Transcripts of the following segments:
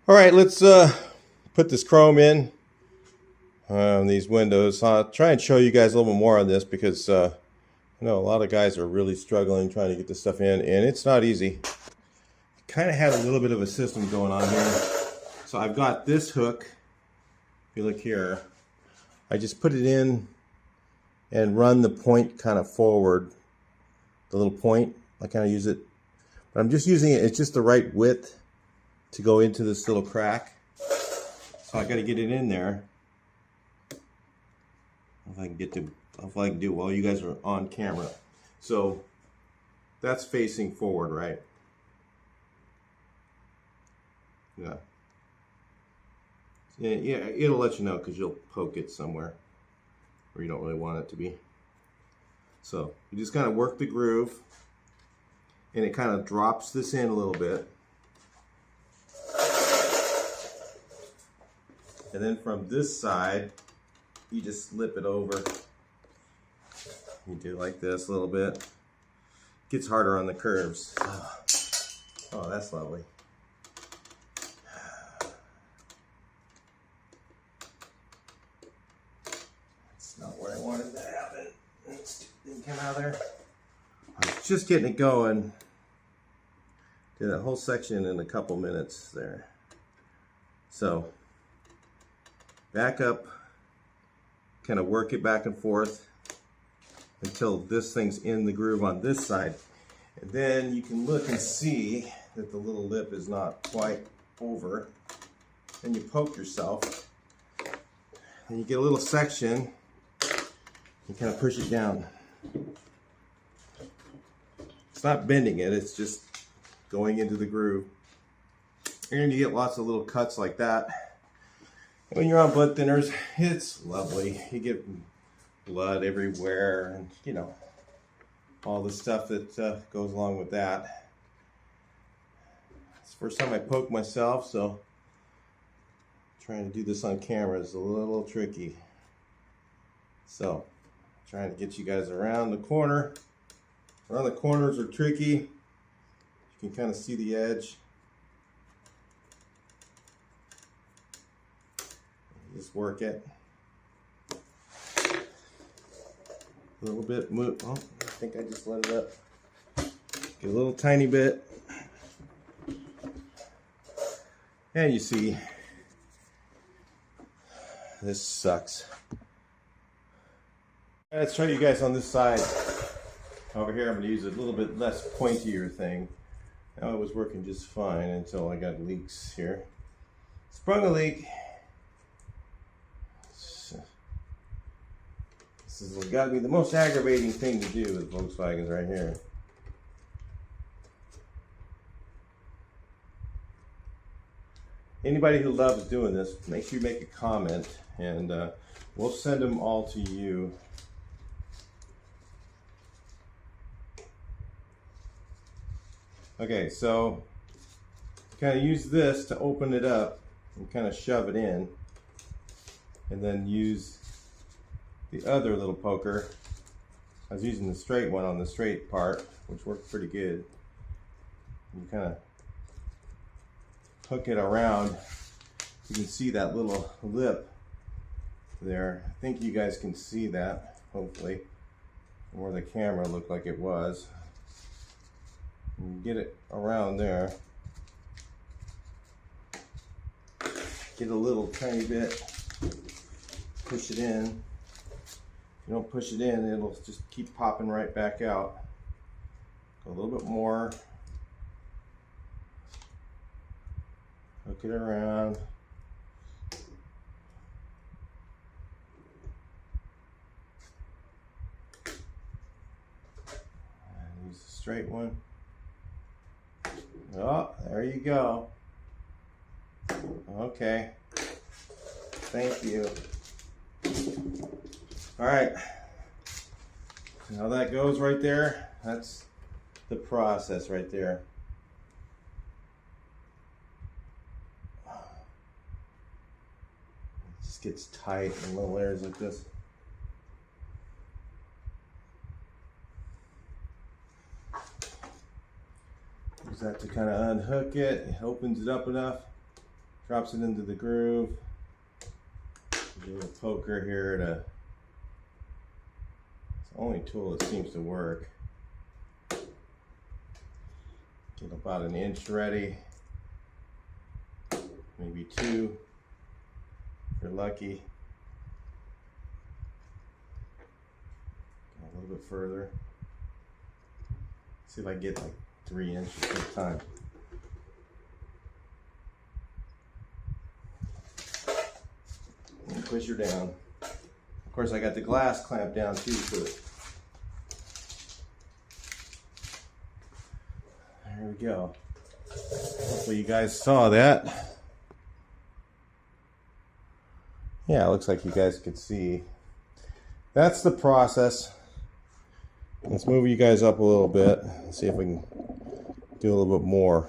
All right, let's put this chrome in on these windows. I'll try and show you guys a little bit more on this because I know a lot of guys are really struggling trying to get this stuff in, and it's not easy. Kind of had a little bit of a system going on here. So I've got this hook. If you look here, I just put it in and run the point kind of forward. The little point, I kind of use it, but I'm just using it. It's just the right width to go into this little crack. So I got to get it in there. If I can do it while you guys are on camera. So that's facing forward, right? Yeah. Yeah, it'll let you know because you'll poke it somewhere where you don't really want it to be. So you just kind of work the groove, and it kind of drops this in a little bit. And then from this side, you just slip it over. You do like this a little bit. It gets harder on the curves. Oh, that's lovely. That's not what I wanted to happen. It didn't come out of there. I was just getting it going. Did that whole section in a couple minutes there. So back up, kind of work it back and forth until this thing's in the groove on this side. And then you can look and see that the little lip is not quite over. Then you poke yourself, and you get a little section. You kind of push it down. It's not bending it, it's just going into the groove. And you get lots of little cuts like that. When you're on blood thinners, it's lovely. You get blood everywhere, and you know, all the stuff that goes along with that. It's the first time I poked myself, so trying to do this on camera is a little tricky. So, trying to get you guys around the corner. Around the corners are tricky. You can kind of see the edge. Just work it. A little bit move. Oh, I think I just let it up. Get a little tiny bit. And you see, this sucks. Let's show you guys on this side. Over here, I'm going to use a little bit less pointier thing. Now it was working just fine until I got leaks here. Sprung a leak. This has got to be the most aggravating thing to do with Volkswagens right here. Anybody who loves doing this, make sure you make a comment, and we'll send them all to you. Okay, so kind of use this to open it up and kind of shove it in, and then use the other little poker. I was using the straight one on the straight part, which worked pretty good. You kind of hook it around. You can see that little lip there. I think you guys can see that, hopefully, from where the camera looked like it was. And get it around there. Get a little tiny bit. Push it in. If you don't push it in, it'll just keep popping right back out. Go a little bit more. Hook it around. And use the straight one. Oh, there you go. Okay. Thank you. All right. How that goes right there, that's the process right there. It just gets tight in little areas like this. Use that to kind of unhook it. It opens it up enough. drops it into the groove. Do a poker here to, it's the only tool that seems to work. Get about an inch ready, maybe 2 if you're lucky. A little bit further. See if I can get like 3 inches at a time. And push her down. Of course, I got the glass clamped down too, so there we go. Hopefully you guys saw that. Yeah, it looks like you guys could see. That's the process. Let's move you guys up a little bit and see if we can do a little bit more.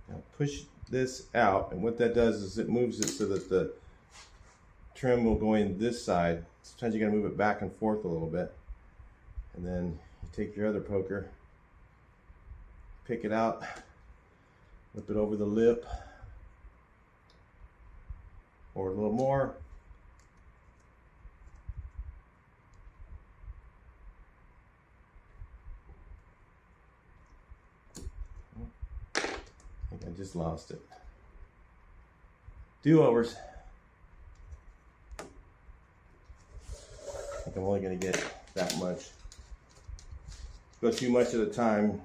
Now push this out, and what that does is it moves it so that the trim will go in this side. Sometimes you gotta move it back and forth a little bit. And then you take your other poker, pick it out, flip it over the lip, or a little more. I think I just lost it. Do-overs. I think I'm only going to get that much. Go too much at a time.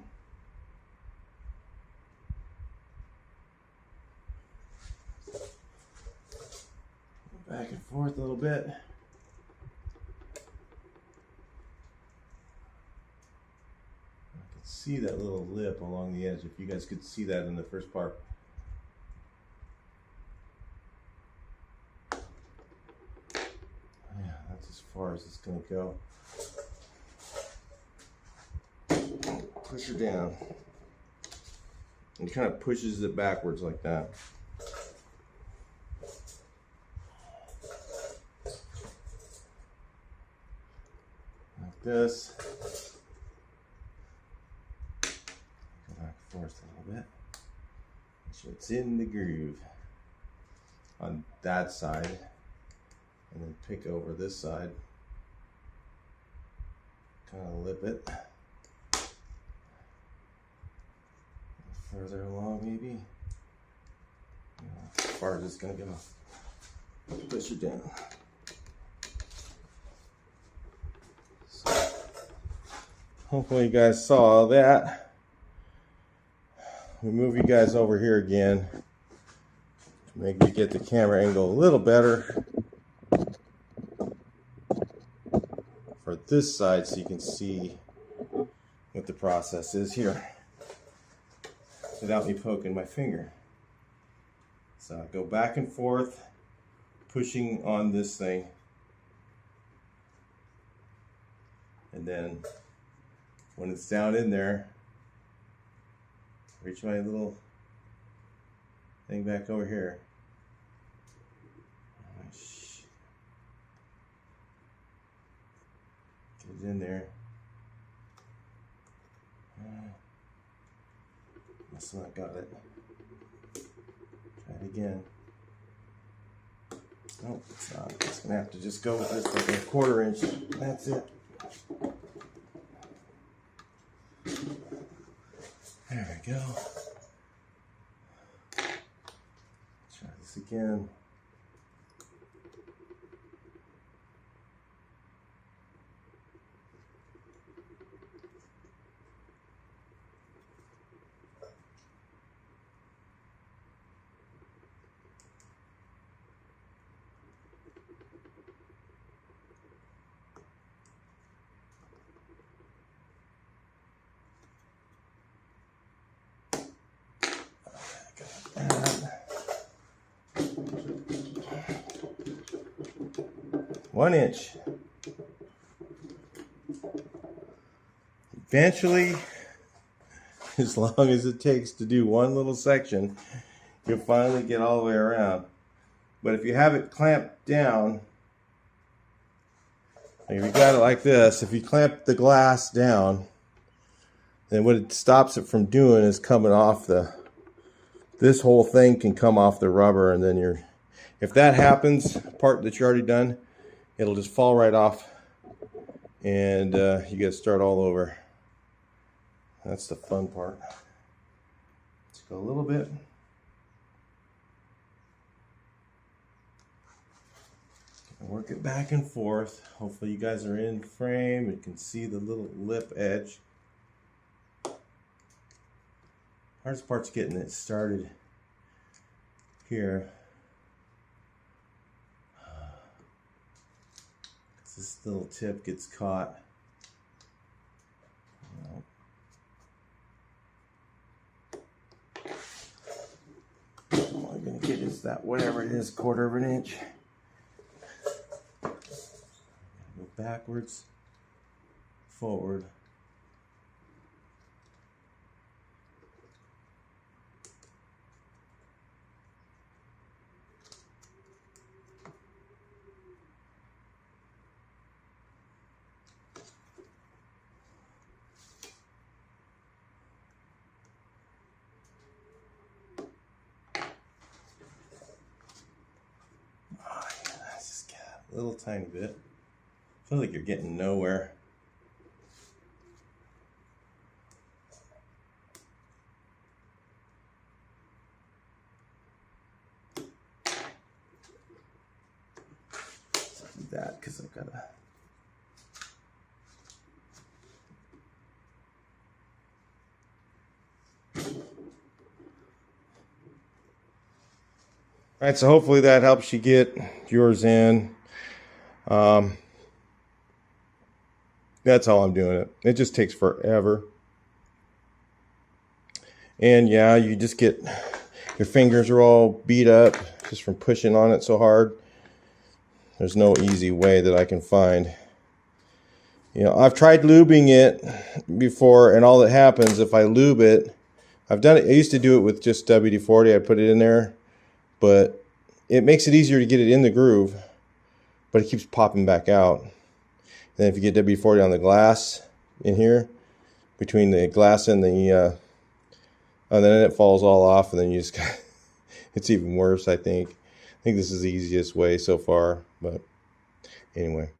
Back and forth a little bit. I can see that little lip along the edge, if you guys could see that in the first part. Yeah, that's as far as it's going to go. Push her down. It kind of pushes it backwards like that. Like this. Go back and forth a little bit. Make sure it's in the groove on that side. And then pick over this side. Kind of lip it. Further along, maybe. As far as it's going to go. Push it down. So, hopefully you guys saw that. We move you guys over here again to make me get the camera angle a little better for this side, so you can see what the process is here without me poking my finger. So I go back and forth, pushing on this thing, and then when it's down in there, reach my little thing back over here. Get it in there. That's not got it. Try it again. No, it's not. It's gonna have to just go with this like a 1/4 inch. That's it. There we go. Try this again. One inch. Eventually, as long as it takes to do one little section, you'll finally get all the way around. But if you have it clamped down, like if you got it like this, if you clamp the glass down, And what it stops it from doing is coming off this whole thing can come off the rubber, and then if that happens, part that you're already done, it'll just fall right off, and you got to start all over. That's the fun part. Let's go a little bit. Work it back and forth. Hopefully you guys are in frame and can see the little lip edge. Hardest part's getting it started here. This little tip gets caught. All I'm going to get is that, whatever it is, 1/4 of an inch. Go backwards, forward. A little tiny bit. I feel like you're getting nowhere. Let's do that because I've got to. All right, so hopefully that helps you get yours in. That's all I'm doing it. It just takes forever. And yeah, you just get, your fingers are all beat up just from pushing on it so hard. There's no easy way that I can find. You know, I've tried lubing it before, and all that happens if I lube it, I've done it, I used to do it with just WD-40, I put it in there, but it makes it easier to get it in the groove, but it keeps popping back out. And if you get WD-40 on the glass in here, between the glass and the, and then it falls all off, and then you just, it's even worse, I think. I think this is the easiest way so far, but anyway.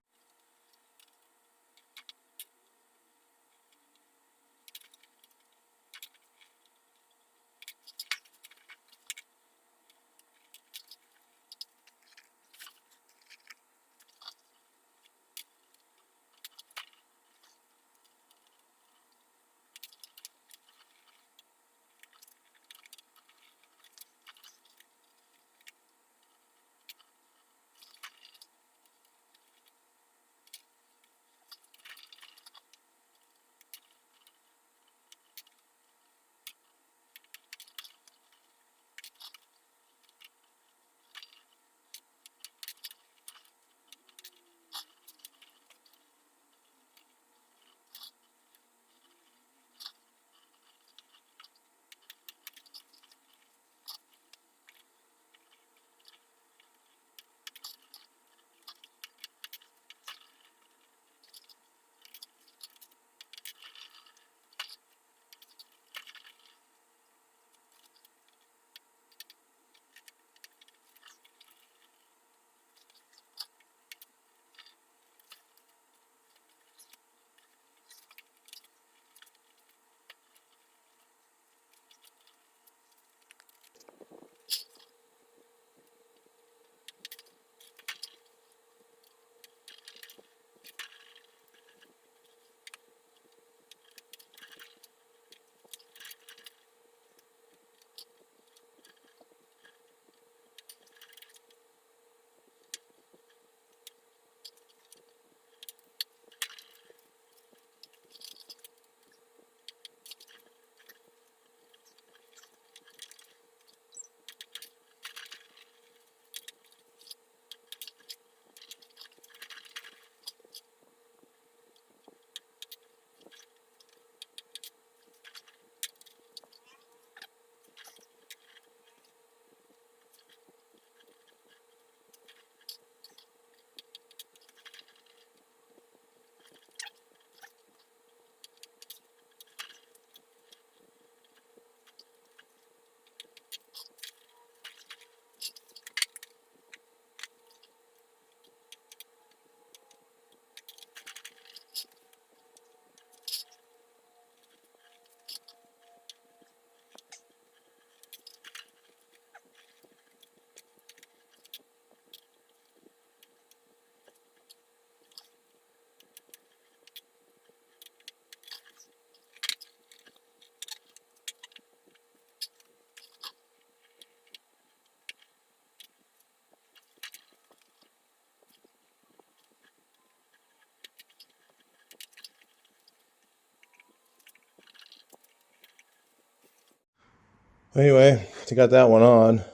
Anyway, I got that one on.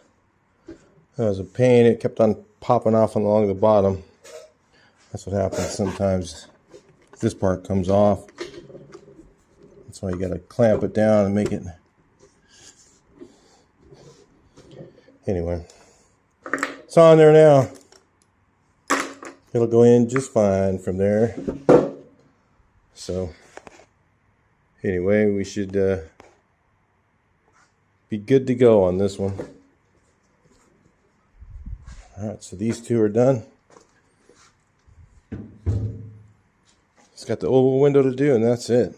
That was a pain. It kept on popping off along the bottom. That's what happens sometimes. This part comes off. That's why you got to clamp it down and make it. Anyway, it's on there now. It'll go in just fine from there. So anyway, we should be good to go on this one. All right, so these two are done. It's got the oval window to do, and that's it.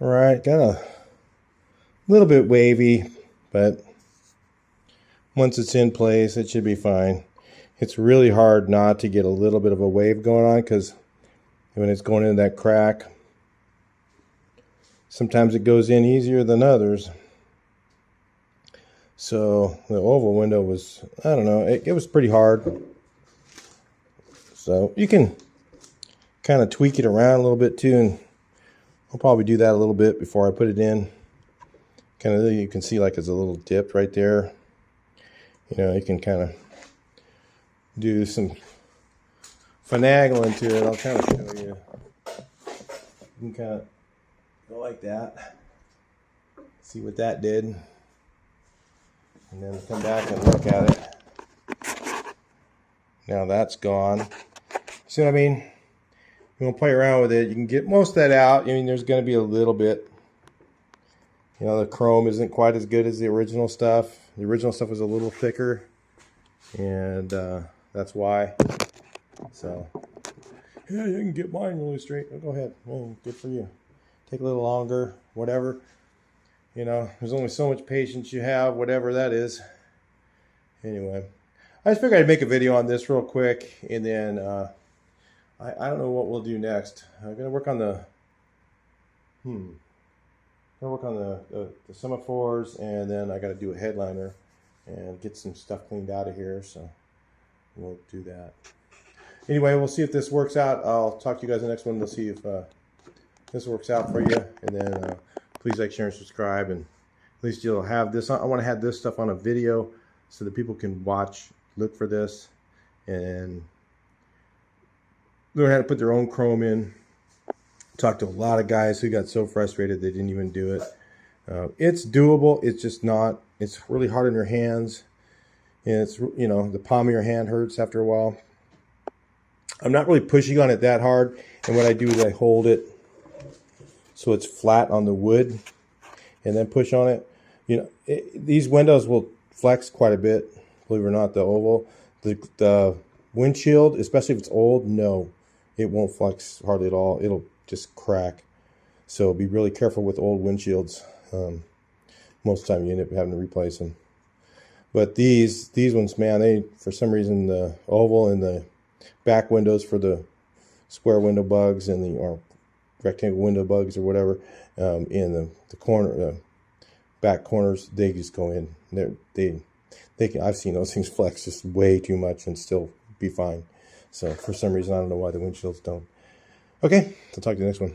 All right, got a little bit wavy, but once it's in place, it should be fine. It's really hard not to get a little bit of a wave going on, because when it's going into that crack, sometimes it goes in easier than others. So the oval window was, I don't know, it was pretty hard. So you can kind of tweak it around a little bit too, and I'll probably do that a little bit before I put it in. Kind of, you can see like it's a little dip right there. You know, you can kind of do some finagling to it. I'll kind of show you. You can kind of go like that. See what that did. And then come back and look at it. Now that's gone. See what I mean? You want to play around with it. You can get most of that out. I mean, there's going to be a little bit. You know, the chrome isn't quite as good as the original stuff. The original stuff was a little thicker, and that's why. So, yeah, you can get mine really straight. Oh, go ahead. Oh, good for you. Take a little longer, whatever. You know, there's only so much patience you have, whatever that is. Anyway, I just figured I'd make a video on this real quick, and then I don't know what we'll do next. I'm gonna work on the the semaphores, and then I got to do a headliner and get some stuff cleaned out of here. So we'll do that. Anyway, we'll see if this works out. I'll talk to you guys in the next one. We'll see if this works out for you, and then please like, share, and subscribe, and at least you'll have this. I want to have this stuff on a video so that people can watch, look for this, and learn how to put their own chrome in. Talked to a lot of guys who got so frustrated they didn't even do it. It's doable. It's just not. It's really hard on your hands, and it's, you know, the palm of your hand hurts after a while. I'm not really pushing on it that hard, and what I do is I hold it so it's flat on the wood, and then push on it. You know, these windows will flex quite a bit, believe it or not. The oval, the windshield, especially if it's old, no, it won't flex hardly at all. It'll just crack. So be really careful with old windshields. Most of the time you end up having to replace them. But these ones, man, they, for some reason, the oval and the back windows for the square window bugs and the or rectangle window bugs or whatever, in the corner, back corners, they just go in. They can, I've seen those things flex just way too much and still be fine. So for some reason, I don't know why the windshields don't. Okay, I'll talk to you next one.